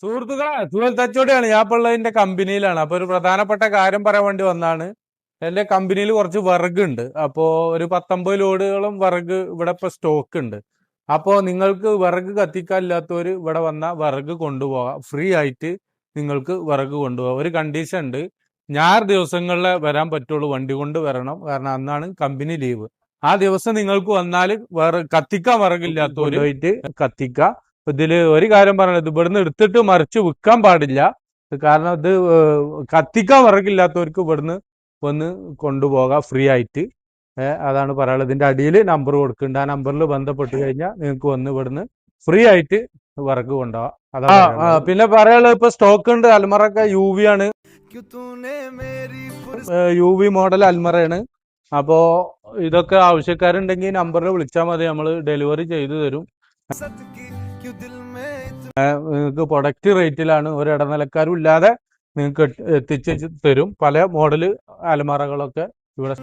സുഹൃത്തുക്കളെ, സുഹൽ തച്ചോടിയാണ്. ഞാൻ ഇപ്പോൾ ഉള്ളതിന്റെ കമ്പനിയിലാണ്. അപ്പൊ ഒരു പ്രധാനപ്പെട്ട കാര്യം പറയാൻ വേണ്ടി വന്നാണ്. എന്റെ കമ്പനിയിൽ കുറച്ച് വിറകുണ്ട്. അപ്പോ ഒരു 19 ലോഡുകളും വിറക് ഇവിടെ ഇപ്പൊ സ്റ്റോക്ക് ഉണ്ട്. അപ്പോ നിങ്ങൾക്ക് വിറക് കത്തിക്കാൻ ഇല്ലാത്തവര് ഇവിടെ വന്ന വിറക് കൊണ്ടുപോകാം. ഫ്രീ ആയിട്ട് നിങ്ങൾക്ക് വിറക് കൊണ്ടുപോകാം. ഒരു കണ്ടീഷൻ ഉണ്ട്, ഞായർ ദിവസങ്ങളിലെ വരാൻ പറ്റുള്ളൂ. വണ്ടി കൊണ്ട് വരണം, കാരണം അന്നാണ് കമ്പനി ലീവ്. ആ ദിവസം നിങ്ങൾക്ക് വന്നാൽ കത്തിക്കാൻ വിറകില്ലാത്തവര് പോയിട്ട് കത്തിക്കാം. ഇതില് ഒരു കാര്യം പറയണത്, ഇവിടുന്ന് എടുത്തിട്ട് മറിച്ച് വിൽക്കാൻ പാടില്ല. കാരണം ഇത് കത്തിക്കാൻ വിറകില്ലാത്തവർക്ക് ഇവിടുന്ന് വന്ന് കൊണ്ടുപോകാം ഫ്രീ ആയിട്ട്. അതാണ് പറയാനുള്ളത്. ഇതിന്റെ അടിയിൽ നമ്പർ കൊടുക്കുന്നുണ്ട്. ആ നമ്പറിൽ ബന്ധപ്പെട്ട് കഴിഞ്ഞാൽ നിങ്ങൾക്ക് വന്ന് ഇവിടുന്ന് ഫ്രീ ആയിട്ട് വിറക് കൊണ്ടുപോകാം. അതാണ് പിന്നെ പറയാനുള്ളത്, ഇപ്പൊ സ്റ്റോക്ക് ഉണ്ട്. അൽമറൊക്കെ UV ആണ്, UV മോഡൽ അൽമറയാണ്. അപ്പോ ഇതൊക്കെ ആവശ്യക്കാരുണ്ടെങ്കിൽ നമ്പറിൽ വിളിച്ചാൽ മതി, നമ്മൾ ഡെലിവറി ചെയ്തു തരും. നിങ്ങൾക്ക് പ്രൊഡക്റ്റ് റേറ്റിലാണ്, ഒരു ഇടനിലക്കാരും ഇല്ലാതെ നിങ്ങൾക്ക് എത്തിച്ച് തരും. പല മോഡല് അലമാറകളൊക്കെ ഇവിടെ